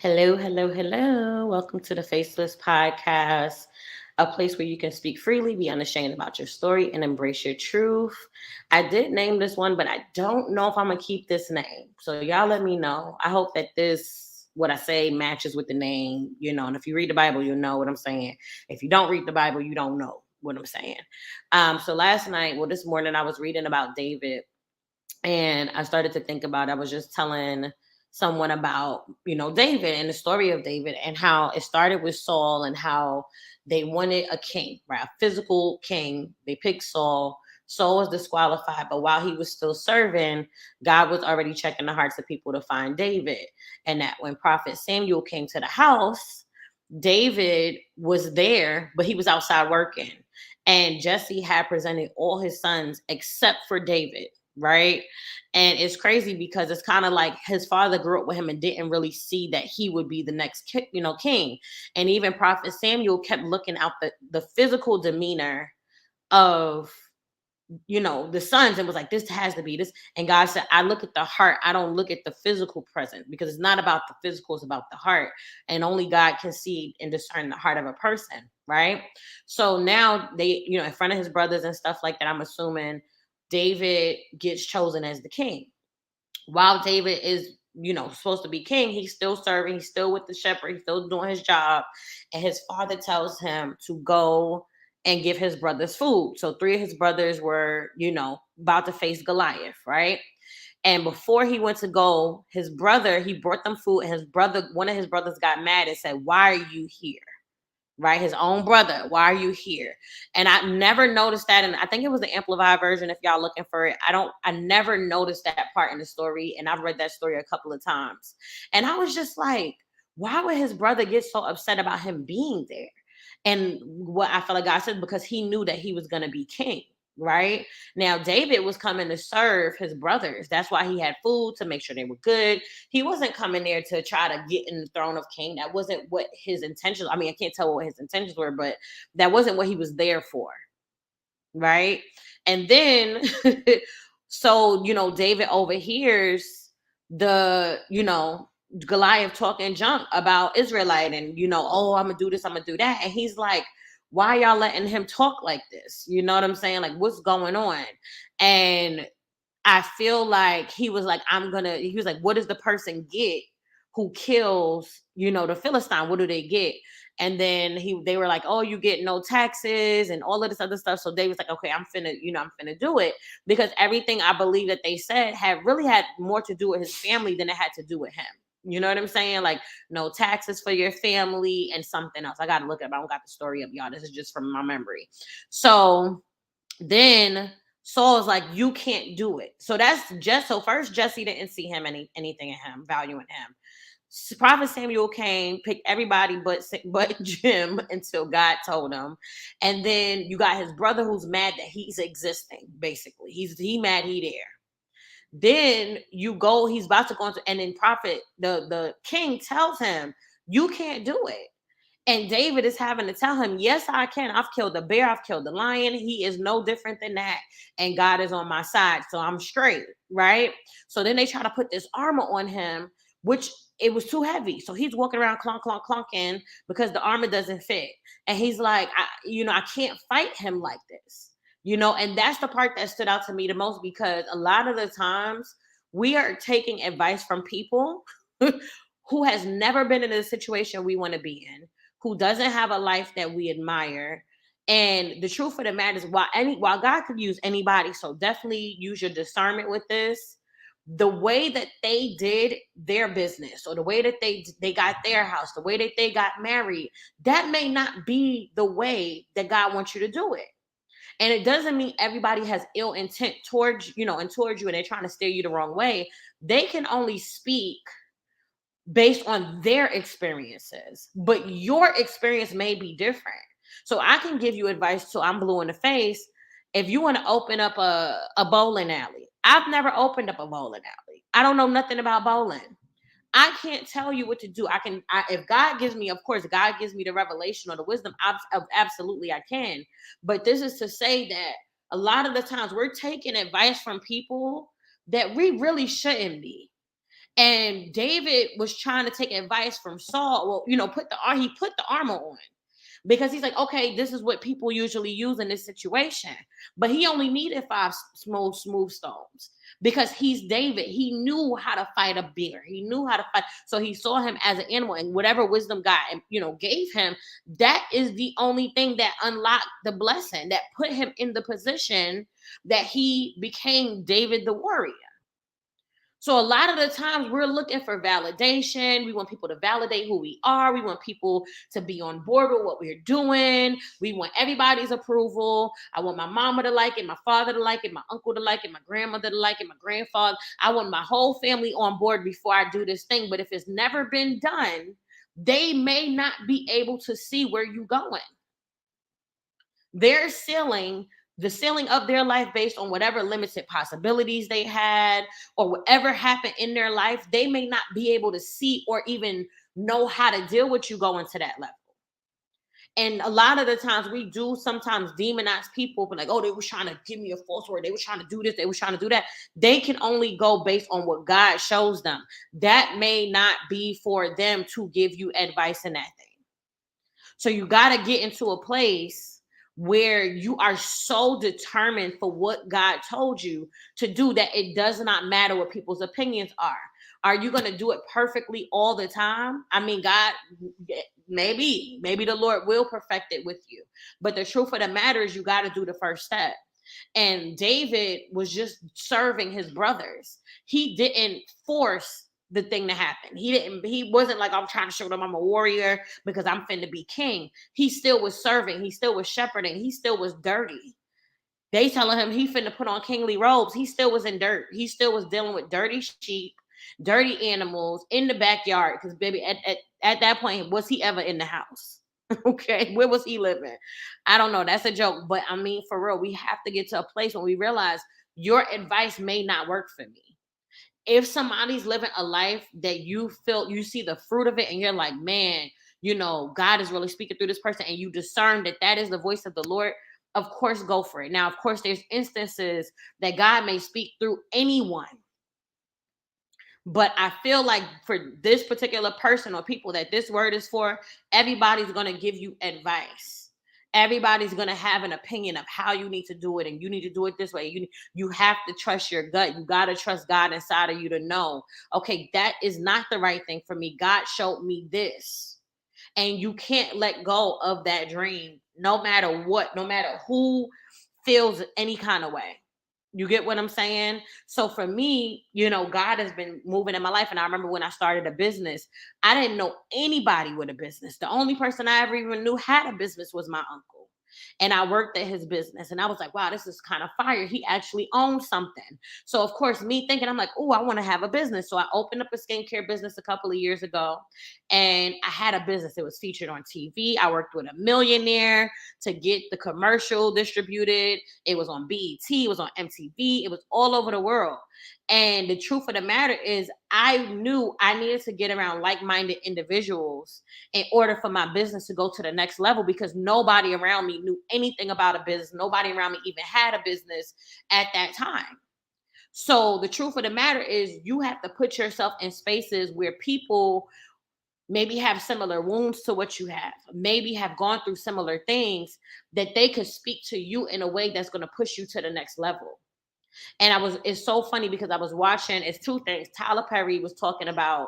Hello, hello, hello. Welcome to the Faceless Podcast, a place where you can speak freely, be unashamed about your story, and embrace your truth. I did name this one, but I don't know if I'm going to keep this name. So, y'all let me know. I hope that what I say, matches with the name, and if you read the Bible, you'll know what I'm saying. If you don't read the Bible, you don't know what I'm saying. So, this morning, I was reading about David and I started to think about, I was just telling someone about, David and the story of David and how it started with Saul and how they wanted a king, right? A physical king. They picked Saul. Saul was disqualified, but while he was still serving, God was already checking the hearts of people to find David. And that when Prophet Samuel came to the house, David was there, but he was outside working. And Jesse had presented all his sons except for David, right? And it's crazy because it's kind of like his father grew up with him and didn't really see that he would be the next king. And even Prophet Samuel kept looking out the physical demeanor of the sons and was like, this has to be this. And God said, I look at the heart. I don't look at the physical present, because it's not about the physical, it's about the heart. And only God can see and discern the heart of a person, right? So now they, in front of his brothers and stuff like that, I'm assuming David gets chosen as the king. While David is, supposed to be king, he's still serving, he's still with the shepherd, he's still doing his job. And his father tells him to go and give his brothers food. So three of his brothers were, about to face Goliath, right? And before he went to go, he brought them food, and one of his brothers got mad and said, why are you here? Right? His own brother. Why are you here? And I never noticed that. And I think it was the amplified version. If y'all looking for it, I never noticed that part in the story. And I've read that story a couple of times. And I was just like, why would his brother get so upset about him being there? And what I felt like God said, because he knew that he was going to be king. Right now, David was coming to serve his brothers. That's why he had food, to make sure they were good. He wasn't coming there to try to get in the throne of king. That wasn't what his intentions. I mean, I can't tell what his intentions were, but that wasn't what he was there for. Right. And then, so, David overhears Goliath talking junk about Israelite and, oh, I'm going to do this, I'm going to do that. And he's like, why y'all letting him talk like this? You know what I'm saying? Like, what's going on? And I feel like he was like, what does the person get who kills, the Philistine? What do they get? And then they were like, oh, you get no taxes and all of this other stuff. So David was like, okay, I'm finna do it, because everything I believe that they said had more to do with his family than it had to do with him. You know what I'm saying? Like, no taxes for your family and something else. I got to look up. I don't got the story up, y'all. This is just from my memory. So then Saul's like, you can't do it. So first Jesse didn't see anything in him, value in him. Prophet Samuel came, picked everybody but Jim until God told him. And then you got his brother who's mad that he's existing, basically. He mad he there. Then he's about to go into, and then the king tells him, you can't do it. And David is having to tell him, yes, I can. I've killed the bear. I've killed the lion. He is no different than that. And God is on my side. So I'm straight. Right. So then they try to put this armor on him, which it was too heavy. So he's walking around clunking because the armor doesn't fit. And he's like, I can't fight him like this. And that's the part that stood out to me the most, because a lot of the times we are taking advice from people who has never been in a situation we want to be in, who doesn't have a life that we admire. And the truth of the matter is, while God could use anybody, so definitely use your discernment with this. The way that they did their business, or the way that they got their house, the way that they got married, that may not be the way that God wants you to do it. And it doesn't mean everybody has ill intent towards you, and they're trying to steer you the wrong way. They can only speak based on their experiences, but your experience may be different. So I can give you advice till I'm blue in the face. If you want to open up a bowling alley, I've never opened up a bowling alley. I don't know nothing about bowling. I can't tell you what to do. If God gives me, of course, God gives me the revelation or the wisdom, absolutely I can. But this is to say that a lot of the times we're taking advice from people that we really shouldn't be. And David was trying to take advice from Saul. Well, he put the armor on because he's like, okay, this is what people usually use in this situation. But he only needed five smooth stones because he's David. He knew how to fight a bear. He knew how to fight. So he saw him as an animal, and whatever wisdom God, gave him, that is the only thing that unlocked the blessing, that put him in the position that he became David the warrior. So a lot of the times we're looking for validation. We want people to validate who we are. We want people to be on board with what we're doing. We want everybody's approval. I want my mama to like it, my father to like it, my uncle to like it, my grandmother to like it, my grandfather. I want my whole family on board before I do this thing. But if it's never been done, they may not be able to see where you're going. They're the ceiling of their life based on whatever limited possibilities they had or whatever happened in their life. They may not be able to see or even know how to deal with you going to that level. And a lot of the times we do sometimes demonize people, but like, oh, they were trying to give me a false word. They were trying to do this. They were trying to do that. They can only go based on what God shows them. That may not be for them to give you advice in that thing. So you got to get into a place where you are so determined for what God told you to do that it does not matter what people's opinions are. Are you going to do it perfectly all the time? I mean, God, maybe the Lord will perfect it with you. But the truth of the matter is you got to do the first step. And David was just serving his brothers. He didn't force the thing to happen. He wasn't like, I'm trying to show them I'm a warrior because I'm finna be king. He still was serving. He still was shepherding. He still was dirty. They telling him he finna put on kingly robes. He still was in dirt. He still was dealing with dirty sheep, dirty animals in the backyard. Because baby, at that point, was he ever in the house? Okay, where was he living? I don't know. That's a joke. But I mean, for real, we have to get to a place when we realize your advice may not work for me. If somebody's living a life that you feel, you see the fruit of it and you're like, man, God is really speaking through this person, and you discern that that is the voice of the Lord, of course, go for it. Now, of course, there's instances that God may speak through anyone. But I feel like for this particular person or people that this word is for, everybody's going to give you advice. Everybody's going to have an opinion of how you need to do it, and you need to do it this way. You have to trust your gut. You got to trust God inside of you to know, okay, that is not the right thing for me. God showed me this. And you can't let go of that dream, no matter what, no matter who feels any kind of way. You get what I'm saying? So for me, God has been moving in my life. And I remember when I started a business, I didn't know anybody with a business. The only person I ever even knew had a business was my uncle. And I worked at his business, and I was like, wow, this is kind of fire. He actually owns something. So of course, me thinking, I'm like, oh, I want to have a business. So I opened up a skincare business a couple of years ago, and I had a business. It was featured on TV. I worked with a millionaire to get the commercial distributed. It was on BET. It was on MTV. It was all over the world. And the truth of the matter is, I knew I needed to get around like-minded individuals in order for my business to go to the next level, because nobody around me knew anything about a business. Nobody around me even had a business at that time. So the truth of the matter is, you have to put yourself in spaces where people maybe have similar wounds to what you have, maybe have gone through similar things, that they could speak to you in a way that's going to push you to the next level. And it's so funny because I was watching, it's two things. Tyler Perry was talking about,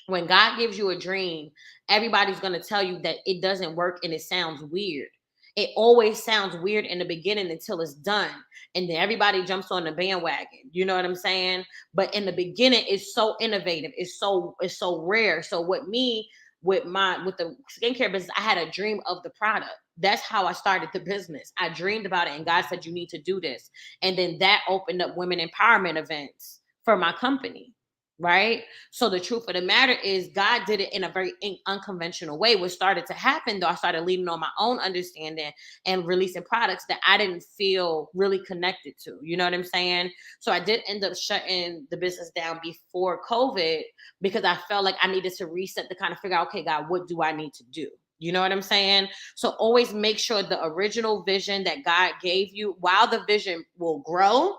when God gives you a dream, everybody's going to tell you that it doesn't work and it sounds weird. It always sounds weird in the beginning until it's done. And then everybody jumps on the bandwagon. You know what I'm saying? But in the beginning, it's so innovative. It's so rare. So with the skincare business, I had a dream of the product. That's how I started the business. I dreamed about it, and God said, you need to do this. And then that opened up women empowerment events for my company. Right? So the truth of the matter is, God did it in a very unconventional way. What started to happen, though, I started leaning on my own understanding and releasing products that I didn't feel really connected to. You know what I'm saying? So I did end up shutting the business down before COVID, because I felt like I needed to reset to kind of figure out, okay, God, what do I need to do? You know what I'm saying? So always make sure the original vision that God gave you, while the vision will grow,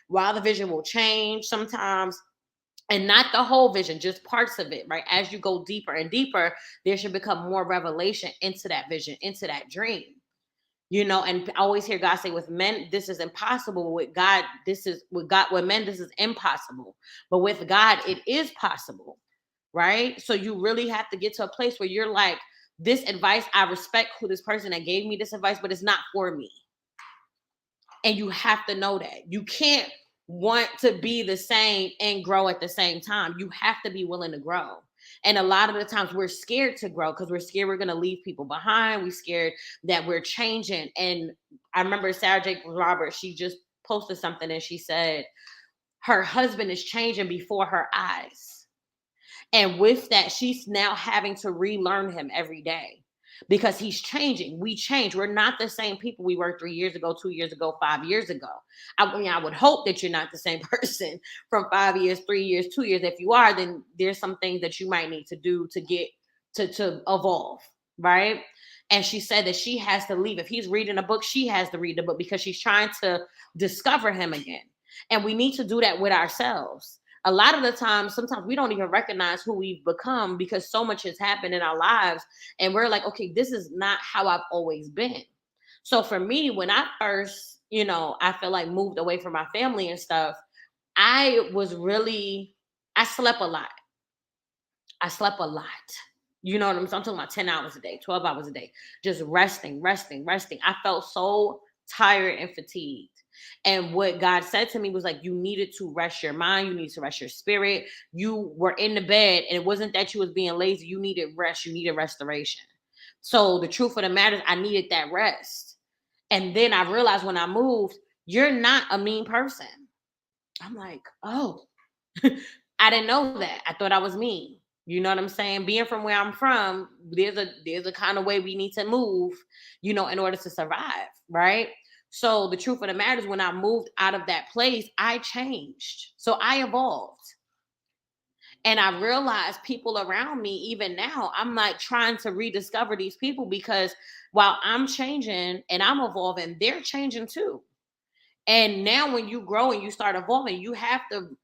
while the vision will change sometimes, And not the whole vision, just parts of it, right? As you go deeper and deeper, there should become more revelation into that vision, into that dream. And I always hear God say, with men, this is impossible. With God, with men, this is impossible. But with God, it is possible, right? So you really have to get to a place where you're like, this advice, I respect who this person that gave me this advice, but it's not for me. And you have to know that. You can't want to be the same and grow at the same time. You have to be willing to grow. And a lot of the times we're scared to grow because we're scared we're going to leave people behind. We're scared that we're changing. And I remember Sarah Jake Roberts, she just posted something and she said her husband is changing before her eyes. And with that, she's now having to relearn him every day because he's changing. We change. We're not the same people we were 3 years ago, 2 years ago, 5 years ago. I mean, I would hope that you're not the same person from 5 years, 3 years, 2 years. If you are, then there's some things that you might need to do to get to evolve, right? And she said that she has to leave. If he's reading a book, she has to read the book because she's trying to discover him again. And we need to do that with ourselves. A lot of the time, sometimes we don't even recognize who we've become because so much has happened in our lives. And we're like, okay, this is not how I've always been. So for me, when I first, I feel like moved away from my family and stuff, I slept a lot. I slept a lot. You know what I'm saying? I'm talking about 10 hours a day, 12 hours a day, just resting. I felt so tired and fatigued. And what God said to me was like, you needed to rest your mind. You need to rest your spirit. You were in the bed and it wasn't that you was being lazy. You needed rest. You needed restoration. So the truth of the matter is I needed that rest. And then I realized when I moved, you're not a mean person. I'm like, oh, I didn't know that. I thought I was mean. You know what I'm saying? Being from where I'm from, there's a kind of way we need to move, in order to survive, right? So the truth of the matter is when I moved out of that place, I changed. So I evolved. And I realized people around me, even now, I'm like trying to rediscover these people because while I'm changing and I'm evolving, they're changing too. And now when you grow and you start evolving, you have to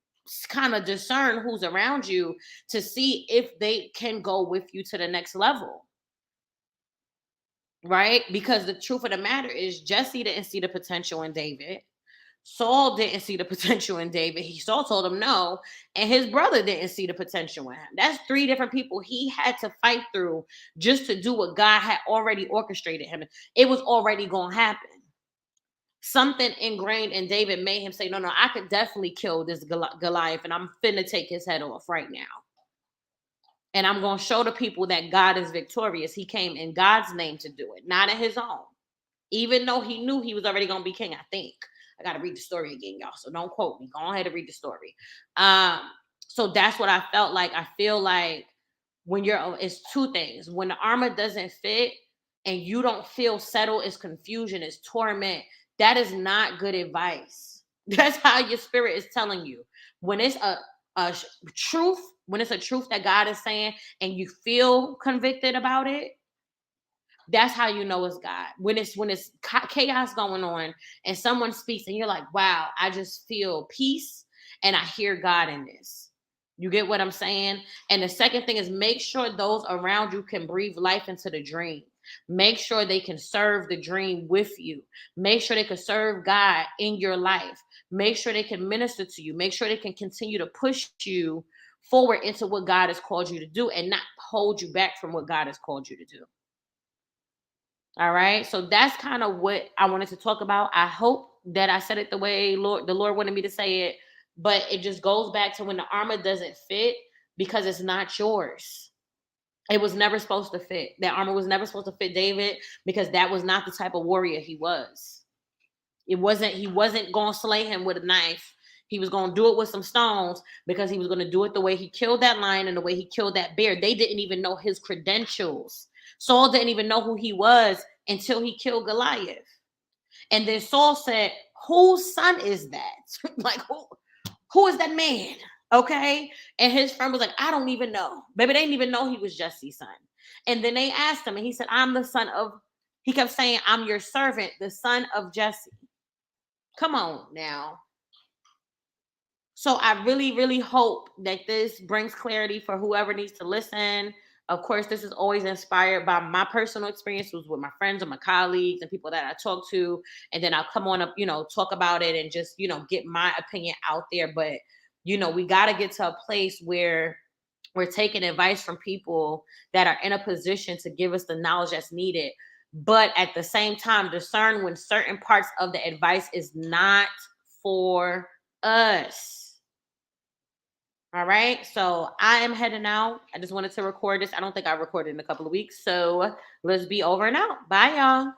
kind of discern who's around you to see if they can go with you to the next level. Right? Because the truth of the matter is Jesse didn't see the potential in David. Saul didn't see the potential in David. Saul told him no. And his brother didn't see the potential in him. That's 3 different people he had to fight through just to do what God had already orchestrated him. It was already going to happen. Something ingrained in David made him say, no, I could definitely kill this Goliath and I'm finna take his head off right now. And I'm going to show the people that God is victorious. He came in God's name to do it, not in his own. Even though he knew he was already going to be king, I think. I got to read the story again, y'all. So don't quote me. Go ahead and read the story. So that's what I felt like. I feel like when it's 2 things. When the armor doesn't fit and you don't feel settled, it's confusion, it's torment. That is not good advice. That's how your spirit is telling you. When it's a truth, when it's a truth that God is saying and you feel convicted about it, that's how you know it's God. When it's chaos going on and someone speaks and you're like, wow, I just feel peace and I hear God in this. You get what I'm saying? And the second thing is make sure those around you can breathe life into the dream. Make sure they can serve the dream with you. Make sure they can serve God in your life. Make sure they can minister to you. Make sure they can continue to push you forward into what God has called you to do and not hold you back from what God has called you to do. All right. So that's kind of what I wanted to talk about. I hope that I said it the way the Lord wanted me to say it, but it just goes back to when the armor doesn't fit because it's not yours. It was never supposed to fit. That armor was never supposed to fit David because that was not the type of warrior he was. He wasn't going to slay him with a knife. He was going to do it with some stones because he was going to do it the way he killed that lion and the way he killed that bear. They didn't even know his credentials. Saul didn't even know who he was until he killed Goliath. And then Saul said, whose son is that? Like, who is that man? Okay. And his friend was like, I don't even know. Baby, they didn't even know he was Jesse's son. And then they asked him and he said, he kept saying, I'm your servant, the son of Jesse. Come on now. So I really, really hope that this brings clarity for whoever needs to listen. Of course, this is always inspired by my personal experiences with my friends and my colleagues and people that I talk to. And then I'll come on up, talk about it and just, get my opinion out there. But, we got to get to a place where we're taking advice from people that are in a position to give us the knowledge that's needed. But at the same time, discern when certain parts of the advice is not for us. All right. So I am heading out. I just wanted to record this. I don't think I recorded in a couple of weeks. So let's be over and out. Bye, y'all.